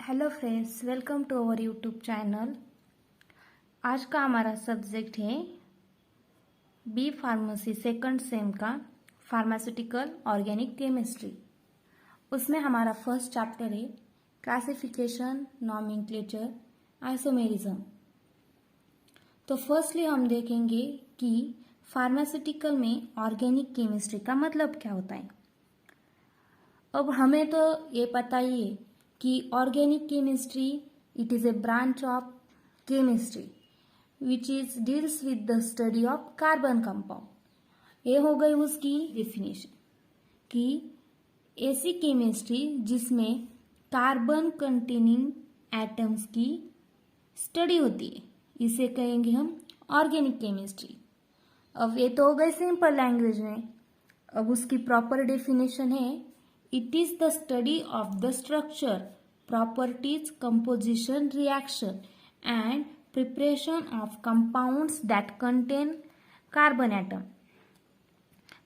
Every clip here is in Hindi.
Hello friends, welcome to our YouTube channel. आज का हमारा सब्जेक्ट है बी फार्मेसी सेकंड सेम का फार्मास्यूटिकल ऑर्गेनिक केमिस्ट्री। उसमें हमारा फर्स्ट चैप्टर है क्लासिफिकेशन, नॉमेनक्लेचर, आइसोमेरिज्म। तो फर्स्टली हम देखेंगे कि फार्मास्यूटिकल में ऑर्गेनिक केमिस्ट्री का मतलब क्या होता है। अब हमें तो ये पता ही है कि organic chemistry it is a branch of chemistry which is deals with the study of carbon compound. ये हो गई उसकी डेफिनेशन कि ऐसी केमिस्ट्री जिसमें कार्बन कंटेनिंग एटम्स की स्टडी होती है, इसे कहेंगे हम ऑर्गेनिक केमिस्ट्री। अब ये तो हो गई सिंपल लैंग्वेज में। अब उसकी प्रॉपर डेफिनेशन है it is the study of the structure, properties, composition, reaction and preparation of compounds that contain carbon atom.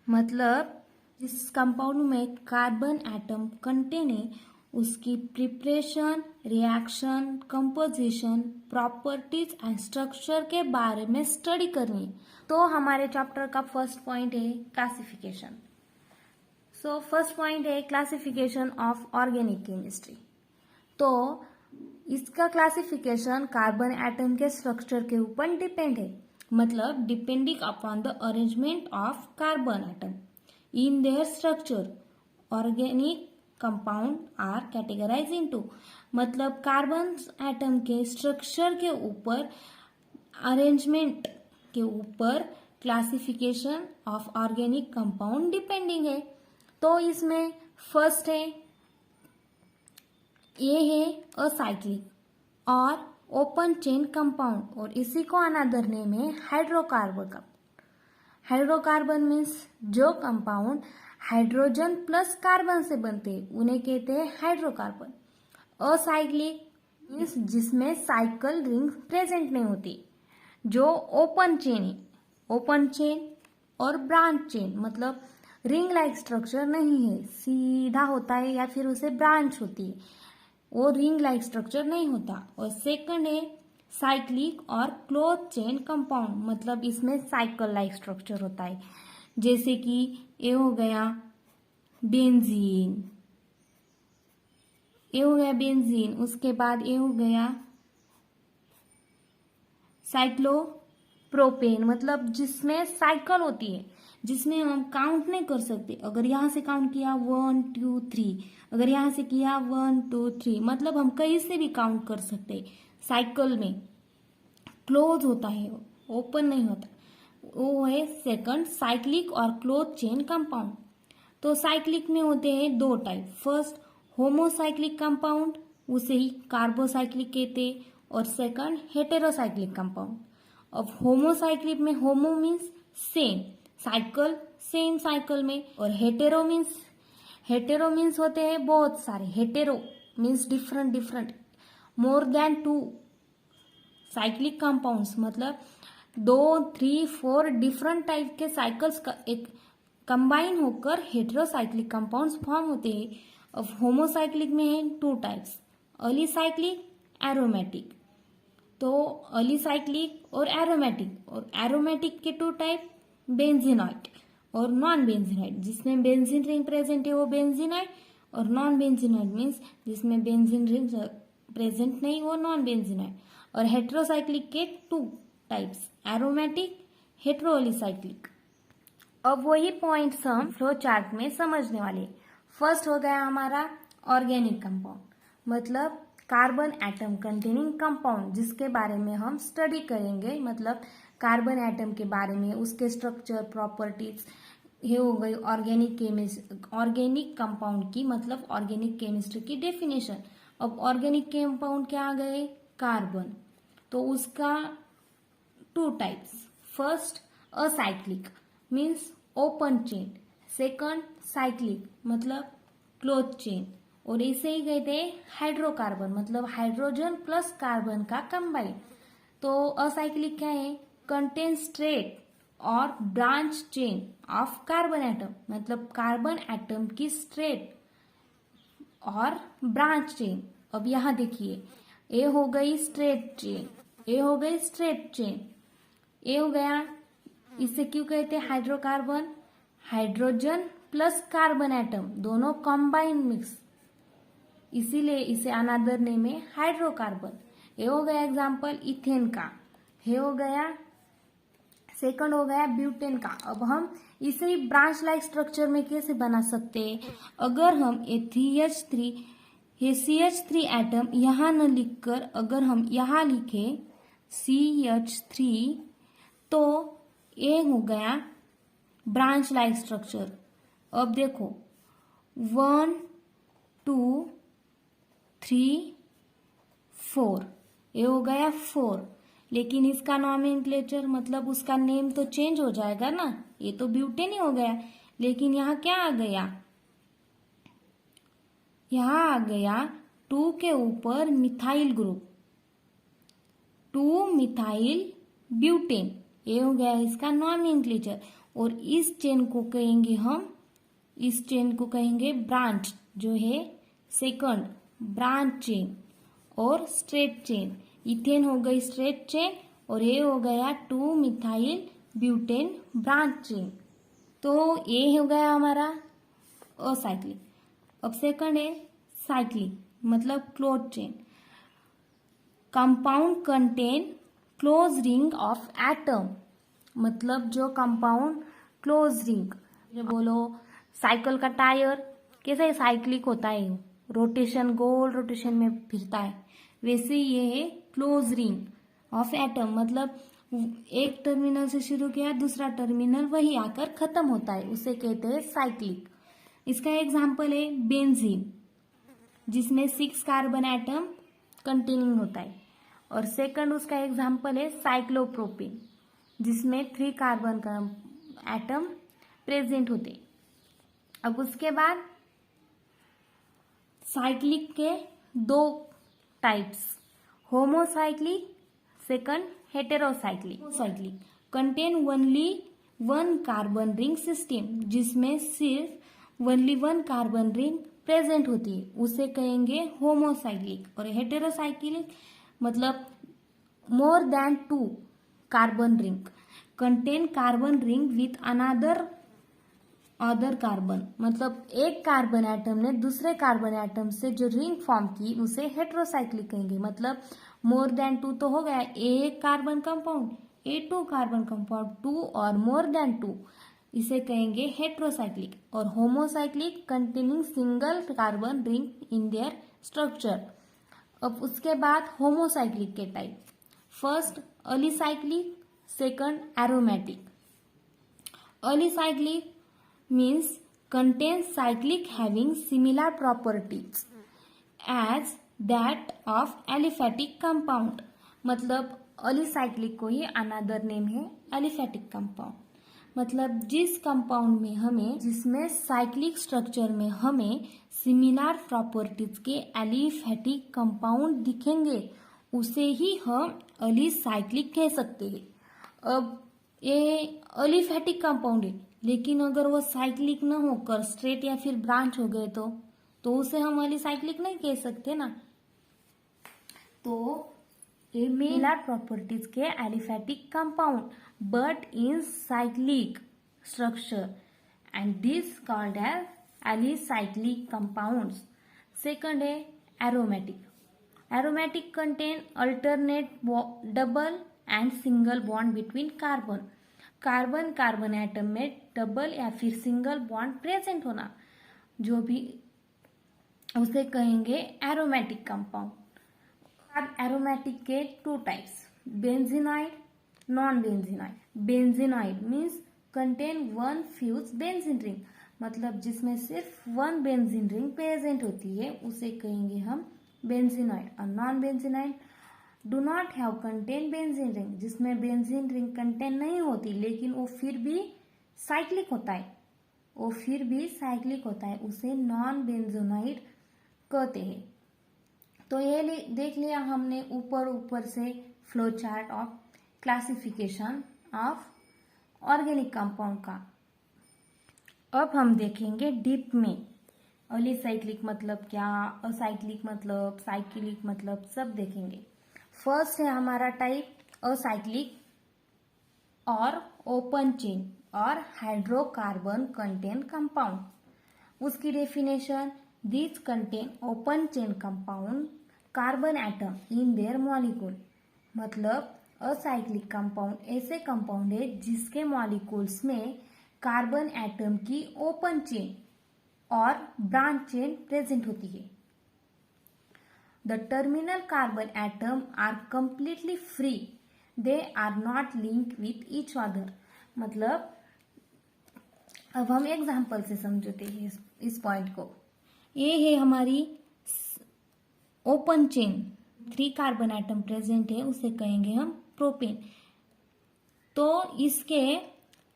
मतलब जिस कंपाउंड में कार्बन एटम कंटेन है उसकी preparation, reaction, composition, properties and structure के बारे में स्टडी करनी है। तो हमारे चैप्टर का फर्स्ट पॉइंट है क्लासिफिकेशन। सो फर्स्ट पॉइंट है क्लासिफिकेशन ऑफ ऑर्गेनिक केमिस्ट्री। तो इसका क्लासिफिकेशन कार्बन एटम के स्ट्रक्चर के ऊपर डिपेंड है। मतलब depending upon the arrangement of carbon atom in their structure organic compound are categorize into. मतलब कार्बन एटम के स्ट्रक्चर के ऊपर, अरेंजमेंट के ऊपर classification of organic compound depending है। तो इसमें फर्स्ट है ये है असाइक्लिक और ओपन चेन कंपाउंड, और इसी को अनदर नेम है हाइड्रोकार्बन। हाइड्रोकार्बन मीन्स जो कंपाउंड हाइड्रोजन प्लस कार्बन से बनते हैं उन्हें कहते हैं हाइड्रोकार्बन। असाइक्लिक मीन्स जिसमें साइकिल रिंग प्रेजेंट नहीं होती, जो ओपन चेन है। ओपन चेन और ब्रांच चेन मतलब रिंग लाइक स्ट्रक्चर नहीं है, सीधा होता है या फिर उसे ब्रांच होती है, वो रिंग लाइक स्ट्रक्चर नहीं होता। और सेकंड है साइक्लिक और क्लोज चेन कंपाउंड, मतलब इसमें साइकिल लाइक स्ट्रक्चर होता है। जैसे कि ये हो गया बेंजीन, ये हो गया बेंजीन, उसके बाद ये हो गया साइक्लोप्रोपेन, मतलब जिसमें साइकिल होती है, जिसमें हम काउंट नहीं कर सकते। अगर यहाँ से काउंट किया 1 2 3, अगर यहाँ से किया 1 2 3, मतलब हम कहीं से भी काउंट कर सकते। साइकिल में क्लोज होता है, ओपन नहीं होता। वो है सेकंड साइक्लिक और क्लोज चेन कंपाउंड। तो साइक्लिक में होते हैं दो टाइप। फर्स्ट होमोसाइक्लिक कंपाउंड, उसे ही कार्बोसाइक्लिक कहते हैं, और सेकंड हेटेरोसाइक्लिक कंपाउंड। अब होमोसाइक्लिक में होमो means same cycle, same cycle में, और हेटेरो मीन्स होते हैं बहुत सारे। हेटेरो मीन्स डिफरेंट डिफरेंट, मोर देन 2 साइक्लिक कंपाउंड्स, मतलब 2 3 4 डिफरेंट टाइप के साइकिल्स का एक कंबाइन होकर हेटेरोसाइक्लिक कंपाउंड्स फॉर्म होते हैं। अब होमोसाइक्लिक में है 2 टाइप्स, अलीसाइक्लिक, एरोमेटिक। तो अलीसाइक्लिक और एरोमेटिक के 2 टाइप, बेंजीनॉइड और नॉन बेंजीनॉइड। जिसमें बेंजीन रिंग प्रेजेंट है वो बेंजीनॉइड, और नॉन बेंजीनॉइड मीन्स जिसमें बेंजीन रिंग प्रेजेंट नहीं वो नॉन बेंजीनॉइड। और हेटेरोसाइक्लिक के 2 टाइप्स, एरोमेटिक, हेटेरोअलीसाइक्लिक। अब वही पॉइंट्स हम फ्लो चार्ट में समझने वाले। फर्स्ट हो गया हमारा ऑर्गेनिक कंपाउंड, मतलब कार्बन एटम कंटेनिंग कंपाउंड, जिसके बारे में हम स्टडी करेंगे। मतलब कार्बन एटम के बारे में, उसके स्ट्रक्चर, प्रॉपर्टीज। ये हो गई ऑर्गेनिक कंपाउंड की, मतलब ऑर्गेनिक केमिस्ट्री की डेफिनेशन। अब ऑर्गेनिक कंपाउंड क्या आ गए, कार्बन। तो उसका 2 types, first acyclic means open chain, second cyclic मतलब क्लोज चेन, और इसे ही कहते हैं हाइड्रोकार्बन, मतलब हाइड्रोजन प्लस कार्बन का कंबाइन। तो असाइक्लिक क्या है, कंटेन स्ट्रेट और branch chain of carbon atom, मतलब कार्बन एटम की स्ट्रेट और ब्रांच चेन अब यहाँ देखिए, ए हो गई स्ट्रेट चेन, ए हो गई स्ट्रेट चेन, ए हो गया, इसे क्यों कहते हैं hydrocarbon? Hydrogen plus carbon atom दोनों कंबाइन मिक्स, इसीलिए इसे अनदर नेम है हाइड्रोकार्बन। ये हो गया एग्जाम्पल इथेन का। ये हो गया सेकंड, हो गया ब्यूटेन का। अब हम इसे ब्रांच लाइक स्ट्रक्चर में कैसे बना सकते हैं? अगर हम ये CH3 एटम यहाँ न लिखकर अगर हम यहाँ लिखे CH3 तो ये हो गया ब्रांच लाइक स्ट्रक्चर। अब देखो 1 2 3 4, ये हो गया 4, लेकिन इसका नॉमेनक्लेचर मतलब उसका नेम तो चेंज हो जाएगा ना, ये तो ब्यूटेन ही हो गया। लेकिन यहाँ क्या आ गया? यहाँ आ गया 2 के ऊपर मिथाइल ग्रुप, 2 मिथाइल ब्यूटेन, ये हो गया इसका नॉमेनक्लेचर। और इस चेन को कहेंगे हम, इस चेन को कहेंगे ब्रांच, जो है सेकंड ब्रांच चेन और स्ट्रेट चेन। इथेन हो गई स्ट्रेट चेन और ये हो गया 2 मिथाइल ब्यूटेन ब्रांच चेन। तो ये हो गया हमारा असाइक्लिक। अब सेकंड है साइक्लिक, मतलब close chain. Compound contain close ring of atom, मतलब जो कंपाउंड क्लोज रिंग, जो बोलो साइकिल का टायर कैसे साइक्लिक होता है, रोटेशन गोल रोटेशन में फिरता है, वैसे ये है क्लोज रिंग ऑफ एटम, मतलब एक टर्मिनल से शुरू किया दूसरा टर्मिनल वही आकर खत्म होता है, उसे कहते हैं साइक्लिक। इसका एग्जाम्पल है बेंजीन, जिसमें 6 कार्बन एटम कंटेनिंग होता है। और सेकंड उसका एग्जाम्पल है साइक्लोप्रोपेन, जिसमें 3 कार्बन का एटम प्रेजेंट होते हैं। अब उसके बाद साइक्लिक के 2 types, homocyclic, second heterocyclic. Cyclic contain only 1 carbon ring system, जिसमें सिर्फ ओनली 1 कार्बन रिंग प्रेजेंट होती है, उसे कहेंगे होमोसाइक्लिक। और हेटेरोसाइक्लिक मतलब मोर than 2 carbon ring, contain carbon ring with other carbon, मतलब एक कार्बन एटम ने दूसरे कार्बन एटम से जो रिंग फॉर्म की उसे हेटेरोसाइक्लिक कहेंगे। मतलब मोर देन 2 तो हो गया एक कार्बन कंपाउंड, ए 2 कार्बन कंपाउंड, 2 और मोर देन 2, इसे कहेंगे हेटेरोसाइक्लिक। और homocyclic containing single carbon ring in their structure. अब उसके बाद होमोसाइक्लिक के type, first alicyclic, second aromatic. Alicyclic means contains cyclic having similar properties as that of aliphatic compound, मतलब अलीसाइक्लिक को ही अनदर नेम है एलिफेटिक कंपाउंड, मतलब जिस कंपाउंड में हमें, जिसमें साइक्लिक स्ट्रक्चर में हमें सिमिलर प्रॉपर्टीज के एलिफेटिक कंपाउंड दिखेंगे उसे ही हम अलीसाइक्लिक कह सकते हैं। अब ये अलीफेटिक कंपाउंड है, लेकिन अगर वो साइक्लिक न होकर स्ट्रेट या फिर ब्रांच हो गए तो उसे हम अलीसाइक्लिक नहीं कह सकते ना। तो ये सिमिलर प्रॉपर्टीज के aliphatic compound but in cyclic structure and this called as alicyclic compounds. Second है aromatic. Aromatic contain alternate double and single bond between carbon, carbon carbon atom में डबल या फिर सिंगल बॉन्ड प्रेजेंट होना, जो भी उसे कहेंगे एरोमेटिक कंपाउंड। अब एरोमेटिक के 2 types, benzenoid, non benzenoid. Benzenoid means contain 1 fuse benzene ring, मतलब जिसमें सिर्फ 1 बेंजीन रिंग प्रेजेंट होती है, उसे कहेंगे हम बेंजीनॉइड। और non benzenoid do not have contain benzene ring, जिसमें बेंजीन रिंग कंटेन नहीं होती लेकिन वो फिर भी साइक्लिक होता है, वो फिर भी साइक्लिक होता है, उसे नॉन बेंजीनॉइड कहते हैं। तो ये देख लिया हमने ऊपर से flow chart of classification of organic compound का। अब हम देखेंगे डीप में अलिसाइक्लिक मतलब क्या, असाइक्लिक मतलब, साइक्लिक मतलब, सब देखेंगे। फर्स्ट है हमारा टाइप असाइक्लिक और ओपन चेन और हाइड्रोकार्बन कंटेन कंपाउंड। उसकी definition, this contain open chain compound carbon atom in their molecule. मतलब असाइक्लिक कंपाउंड ऐसे कंपाउंड है जिसके मॉलिक्यूल्स में कार्बन एटम की ओपन चेन और ब्रांच चेन प्रेजेंट होती है। The terminal carbon atom are completely free, they are not link with each other. मतलब अब हम एग्जाम्पल से समझते हैं इस पॉइंट को। ये है हमारी open chain, 3 carbon atom present है, उसे कहेंगे हम प्रोपेन। तो इसके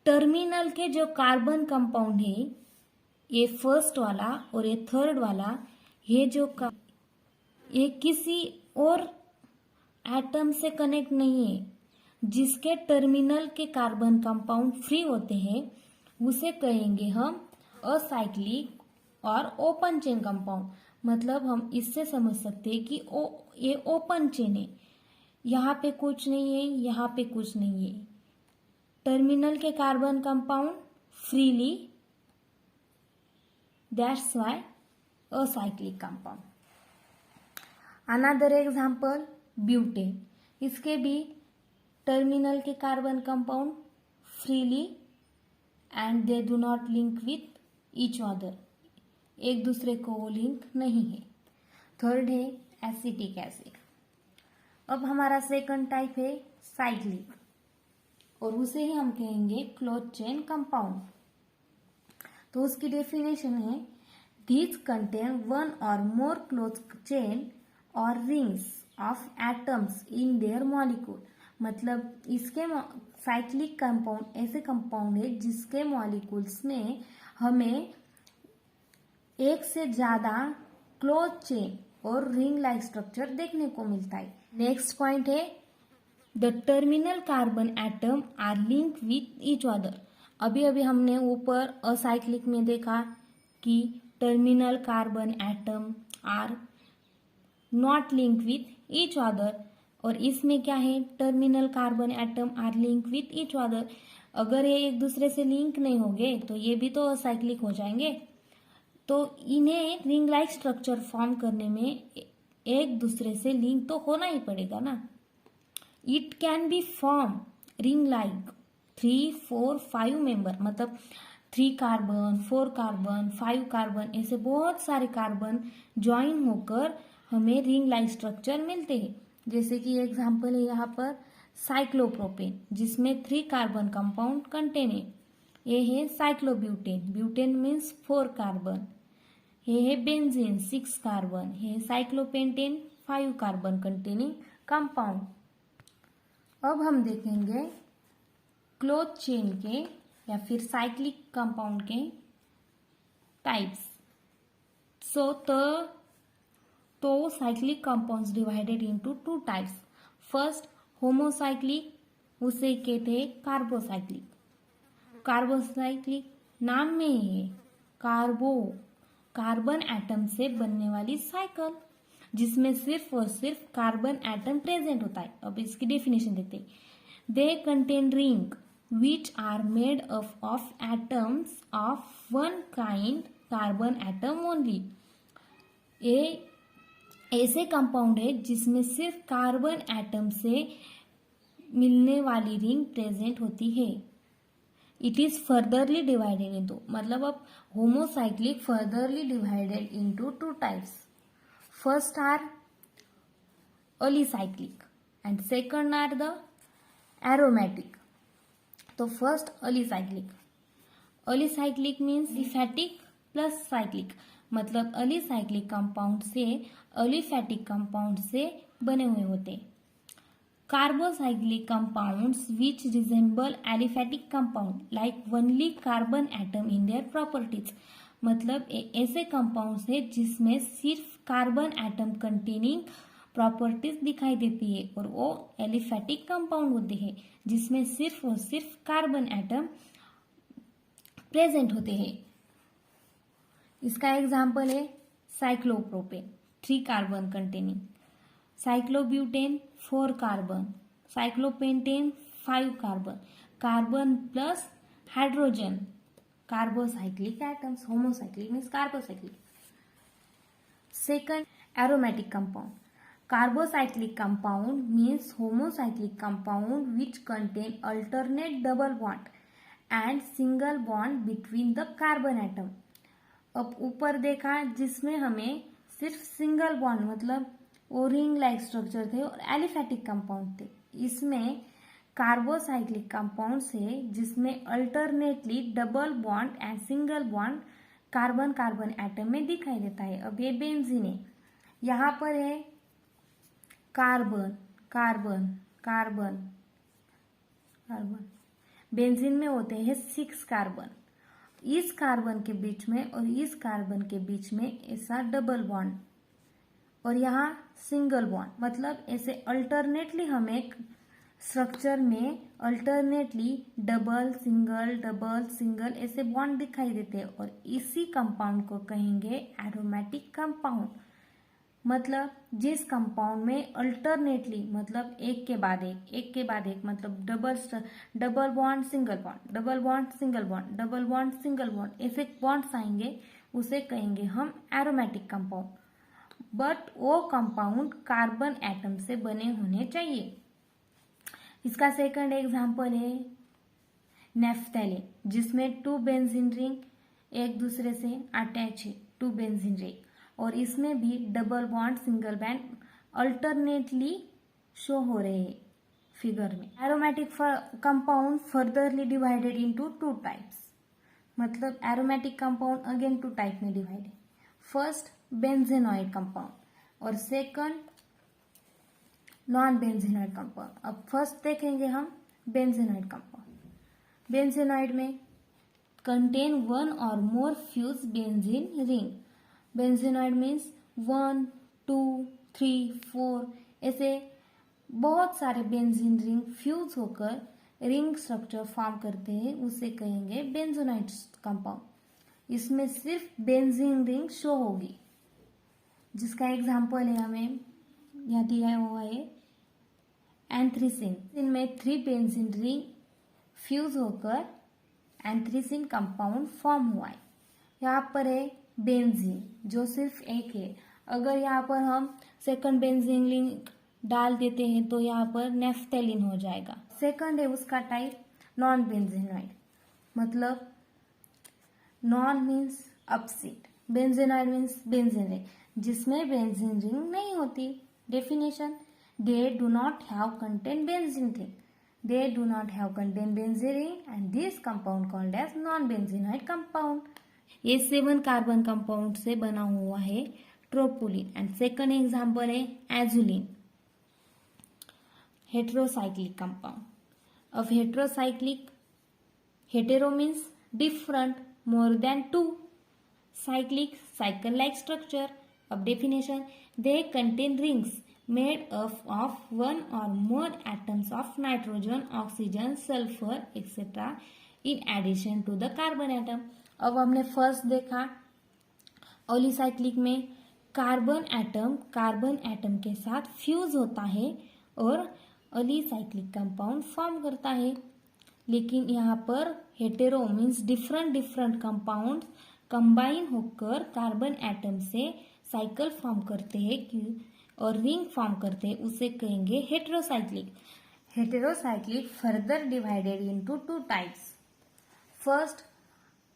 टर्मिनल के जो कार्बन कंपाउंड है, ये फर्स्ट वाला और ये थर्ड वाला, ये किसी और एटम से कनेक्ट नहीं है। जिसके टर्मिनल के कार्बन कंपाउंड फ्री होते हैं उसे कहेंगे हम असाइक्लिक और ओपन चेन कंपाउंड। मतलब हम इससे समझ सकते हैं कि ये ओपन चेन है, यहाँ पे कुछ नहीं है, यहाँ पे कुछ नहीं है। टर्मिनल के carbon compound freely, that's why acyclic compound. Another example butane, इसके भी टर्मिनल के carbon compound freely and they do not link with each other, एक दूसरे को वो लिंक नहीं है। थर्ड है एसिटिक एसिड। अब हमारा सेकंड टाइप है साइक्लिक और उसे ही हम कहेंगे क्लोज चेन कंपाउंड। तो उसकी डेफिनेशन है, these contain one or more closed chain or rings of atoms in their molecule। मतलब इसके साइक्लिक कंपाउंड ऐसे कंपाउंड है जिसके मॉलिक्यूल्स में हमें एक से ज्यादा क्लोज चेन और रिंग लाइक स्ट्रक्चर देखने को मिलता है। नेक्स्ट पॉइंट है the terminal carbon atom are link with each other. अभी अभी हमने ऊपर असाइक्लिक में देखा कि terminal carbon atom are not link with each other, और इसमें क्या है, terminal carbon atom are link with each other. अगर ये एक दूसरे से लिंक नहीं होंगे तो ये भी तो असाइक्लिक हो जाएंगे। तो इन्हें रिंग लाइक स्ट्रक्चर फॉर्म करने में एक दूसरे से लिंक तो होना ही पड़ेगा ना। It can be form ring like 3, 4, 5 member. मतलब 3 कार्बन, 4 कार्बन, 5 कार्बन, ऐसे बहुत सारे कार्बन ज्वाइन होकर हमें रिंग लाइक स्ट्रक्चर मिलते हैं। जैसे कि एग्जाम्पल है यहाँ पर साइक्लोप्रोपेन, जिसमें 3 कार्बन कंपाउंड कंटेन है। ये है साइक्लोब्यूटेन, ब्यूटेन मीन्स 4 कार्बन। ये है बेंजीन, 6 कार्बन। ये है साइक्लोपेंटेन, 5 कार्बन कंटेनिंग कंपाउंड। अब हम देखेंगे क्लोज चेन के या फिर साइक्लिक कंपाउंड के टाइप्स। तो cyclic compounds divided into 2 types. First homocyclic, उसे कहते हैं कार्बोसाइक्लिक। कार्बोसाइक्लिक नाम में ही है कार्बन एटम से बनने वाली साइकिल, जिसमें सिर्फ और सिर्फ कार्बन एटम प्रेजेंट होता है। अब इसकी डेफिनेशन देते हैं, they contain ring which are made of atoms of one kind carbon atom only। ये ऐसे कंपाउंड है जिसमें सिर्फ कार्बन एटम से मिलने वाली रिंग प्रेजेंट होती है। It is furtherly divided into, मतलब अब homocyclic furtherly divided into 2 types. First are alicyclic and second are the aromatic. तो first alicyclic means aliphatic plus cyclic. मतलब अलिसाइक्लिक कंपाउंड से अलिफैटिक कंपाउंड से बने हुए होते। Carbocyclic compounds which resemble aliphatic compound like only carbon atom in their properties. मतलब ऐसे कंपाउंड्स है जिसमें सिर्फ कार्बन एटम कंटेनिंग प्रॉपर्टीज दिखाई देती है और वो एलिफैटिक कंपाउंड होते हैं जिसमें सिर्फ और सिर्फ कार्बन एटम प्रेजेंट होते हैं। इसका एग्जाम्पल है cyclopropane 3 carbon containing, cyclobutane 4 carbon, cyclopentane 5 carbon, carbon plus hydrogen, carbocyclic atoms, homocyclic means carbocyclic. Second, aromatic compound. Carbocyclic compound means homocyclic compound which contain alternate double bond and single bond between the carbon atom. अब ऊपर देखा जिसमें हमें सिर्फ सिंगल बॉन्ड मतलब वो रिंग लाइक स्ट्रक्चर थे और एलिफेटिक कंपाउंड थे. इसमें कार्बोसाइक्लिक कंपाउंड है जिसमें alternately double bond and single bond carbon carbon atom में दिखाई देता है. अब ये बेंजीन है, यहाँ पर है carbon carbon carbon carbon, benzene में होते हैं 6 कार्बन. इस कार्बन के बीच में और इस कार्बन के बीच में ऐसा डबल बॉन्ड और यहाँ सिंगल बॉन्ड, मतलब ऐसे अल्टरनेटली हमें स्ट्रक्चर में अल्टरनेटली डबल सिंगल ऐसे बॉन्ड दिखाई देते हैं और इसी कंपाउंड को कहेंगे एरोमेटिक कंपाउंड. मतलब जिस कंपाउंड में अल्टरनेटली मतलब एक के बाद एक मतलब double bond single bond, double bond single bond, double bond single bond ऐसे बॉन्ड्स आएंगे, उसे कहेंगे हम एरोमेटिक कंपाउंड. बट वो कंपाउंड कार्बन एटम से बने होने चाहिए. इसका सेकंड एग्जाम्पल है नेफ्थैलीन जिसमें 2 बेंजीन रिंग एक दूसरे से अटैच है, 2 बेंजीन रिंग, और इसमें भी double bond single bond alternately show हो रहे हैं फिगर में. Aromatic compound furtherly divided into 2 types, मतलब एरोमेटिक कंपाउंड अगेन 2 टाइप में डिवाइड है. फर्स्ट बेंजेनॉइड कंपाउंड और सेकंड नॉन बेंजीनॉइड कंपाउंड. अब फर्स्ट देखेंगे हम बेंजीनॉइड कंपाउंड. बेंजीनॉइड में कंटेन 1 और more fused benzene ring. Benzenoid means 1, 2, 3, 4 ऐसे बहुत सारे बेंजीन रिंग फ्यूज होकर रिंग स्ट्रक्चर फॉर्म करते हैं, उसे कहेंगे बेंजोनाइड कंपाउंड. इसमें सिर्फ बेंजीन रिंग शो होगी, जिसका एग्जाम्पल है हमें यहाँ दिया हुआ है एंथ्रीसिन. इनमें 3 बेंजीन रिंग फ्यूज होकर एंथ्रीसिन कंपाउंड फॉर्म हुआ है. यहाँ पर है बेंजीन जो सिर्फ एक है. अगर यहाँ पर हम सेकंड बेंजीन रिंग डाल देते हैं तो यहाँ पर नेफ्थैलीन हो जाएगा. सेकंड है उसका टाइप नॉन बेंजीनॉइड, मतलब non means upset, benzenoid means benzene ring जिसमें बेंजीन रिंग नहीं होती. Definition, they do not have contain benzene ring. They do not have contain benzene ring and this compound called as non-benzenoid compound. ये 7 कार्बन कंपाउंड से बना हुआ है ट्रोपोलिन. एंड सेकंड एग्जांपल है एजुलिन, हेटेरोसाइक्लिक कंपाउंड. अब हेटेरो मीन्स डिफरेंट, मोर than 2, cyclic cycle like structure. अब definition, they contain rings made up of 1 or more atoms of nitrogen, oxygen, sulfur etc. in addition to the carbon atom. अब हमने फर्स्ट देखा ऑलीसाइक्लिक में कार्बन एटम के साथ फ्यूज होता है और ऑलीसाइक्लिक कंपाउंड फॉर्म करता है. लेकिन यहाँ पर hetero means different compound combine होकर कार्बन एटम से साइकिल फॉर्म करते हैं और रिंग फॉर्म करते हैं, उसे कहेंगे heterocyclic. Heterocyclic further divided into 2 types. First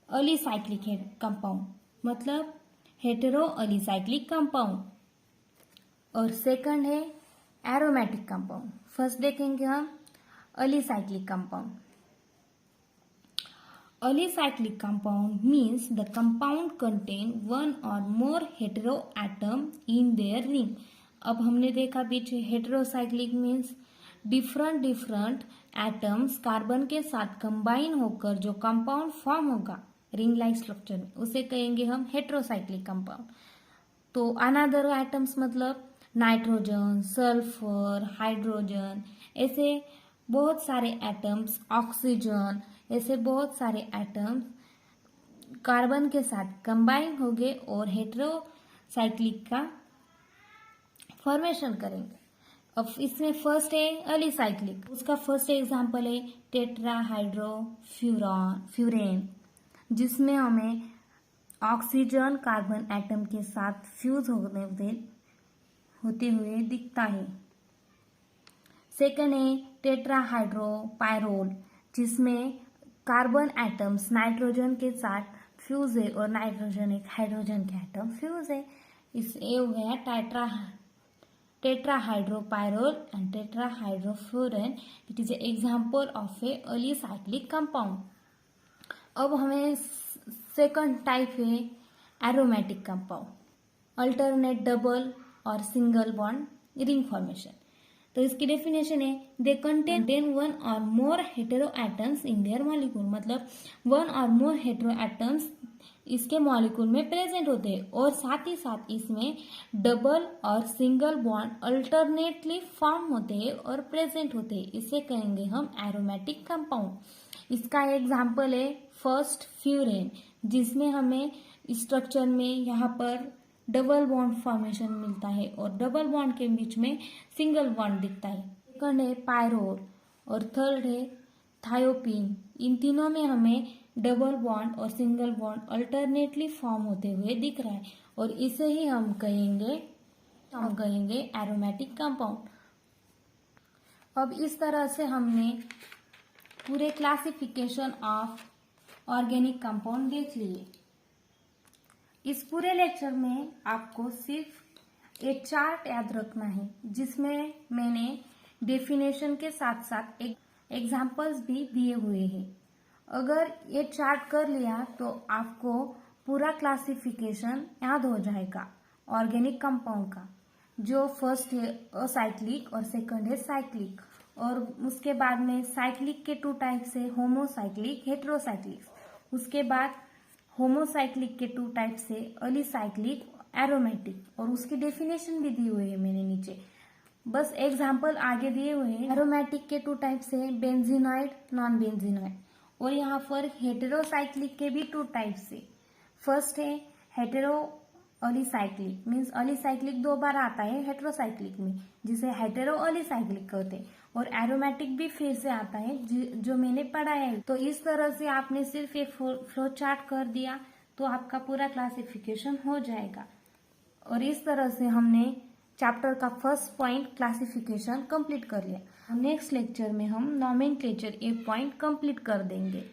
alicyclic compound मतलब हेटेरो अलीसाइक्लिक कंपाउंड, और सेकंड है एरोमेटिक कंपाउंड. फर्स्ट देखेंगे हम alicyclic compound. Polycyclic compound means the compound contain 1 or more heteroatom in their ring. अब हमने देखा पीछे heterocyclic means different atoms carbon के साथ कंबाइन होकर जो कंपाउंड फॉर्म होगा रिंग लाइक स्ट्रक्चर में, उसे कहेंगे हम हेटेरोसाइक्लिक कंपाउंड. तो अनदर एटम्स मतलब नाइट्रोजन, सल्फर, हाइड्रोजन ऐसे बहुत सारे एटम्स, ऑक्सीजन ऐसे बहुत सारे एटम्स कार्बन के साथ कंबाइन होंगे और हेटेरोसाइक्लिक का फॉर्मेशन करेंगे। अब इसमें फर्स्ट है अलीसाइक्लिक, उसका फर्स्ट एग्जांपल है टेट्राहाइड्रोफ्यूरेन, जिसमें हमें ऑक्सीजन कार्बन एटम के साथ फ्यूज होते हुए दिखता है। सेकंड है टेट्राहाइड्रोपायरोल, जिसमें कार्बन एटम्स नाइट्रोजन के साथ फ्यूज है और नाइट्रोजन एक हाइड्रोजन के एटम फ्यूज है। इस ये हो गया tetrahydropyrrole and tetrahydrofuran. It is an example of a alicyclic compound. अब हमें सेकंड टाइप है एरोमेटिक कंपाउंड, अल्टरनेट डबल और सिंगल बॉन्ड रिंग फॉर्मेशन। तो इसकी डेफिनेशन है they contain one or more hetero atoms in their molecule, मतलब one or more hetero atoms इसके मॉलिक्यूल में प्रेजेंट होते हैं और साथ ही साथ इसमें डबल और सिंगल बॉन्ड अल्टरनेटली फॉर्म होते हैं और प्रेजेंट होते हैं। इसे कहेंगे हम एरोमेटिक कंपाउंड। इसका एग्जाम्पल है फर्स्ट फ्यूरेन, जिसमें हमें स्ट्रक्चर में यहाँ पर डबल बॉन्ड फॉर्मेशन मिलता है और डबल बॉन्ड के बीच में सिंगल बॉन्ड दिखता है। सेकंड है पायरोल और थर्ड है थायोपीन। इन तीनों में हमें डबल बॉन्ड और सिंगल बॉन्ड अल्टरनेटली फॉर्म होते हुए दिख रहा है और इसे ही हम कहेंगे एरोमेटिक कंपाउंड। अब इस तरह से हमने पूरे क्लासिफिकेशन ऑफ ऑर्गेनिक कंपाउंड देख लिए। इस पूरे लेक्चर में आपको सिर्फ एक चार्ट याद रखना है, जिसमें मैंने डेफिनेशन के साथ साथ एग्जाम्पल्स भी दिए हुए हैं। अगर ये चार्ट कर लिया तो आपको पूरा क्लासिफिकेशन याद हो जाएगा ऑर्गेनिक कंपाउंड का, जो फर्स्ट है असाइक्लिक और सेकंड है साइक्लिक, और उसके बाद में साइक्लिक के टू टाइप्स है होमोसाइक्लिक, हेटेरोसाइक्लिक। उसके बाद होमोसाइक्लिक के टू टाइप्स है अलीसाइक्लिक, एरोमेटिक, और उसकी डेफिनेशन भी दी हुई है मैंने नीचे। बस एग्जाम्पल आगे दिए हुए हैं। एरोमेटिक के टू टाइप्स है बेंजीनॉइड, नॉन बेंजीनॉइड, और यहाँ पर हेटेरोसाइक्लिक के भी टू टाइप्स है। फर्स्ट है हेटेरो अलीसाइक्लिक, मीन्स अलीसाइक्लिक दो बार आता है हेटेरोसाइक्लिक में, जिसे हेटेरो अलीसाइक्लिक कहते हैं, और एरोमेटिक भी फिर से आता है जो मैंने पढ़ाया है। तो इस तरह से आपने सिर्फ एक फ्लो चार्ट कर दिया तो आपका पूरा क्लासिफिकेशन हो जाएगा। और इस तरह से हमने चैप्टर का फर्स्ट पॉइंट क्लासिफिकेशन कंप्लीट कर लिया। नेक्स्ट लेक्चर में हम नॉमेनक्लेचर ए पॉइंट कंप्लीट कर देंगे।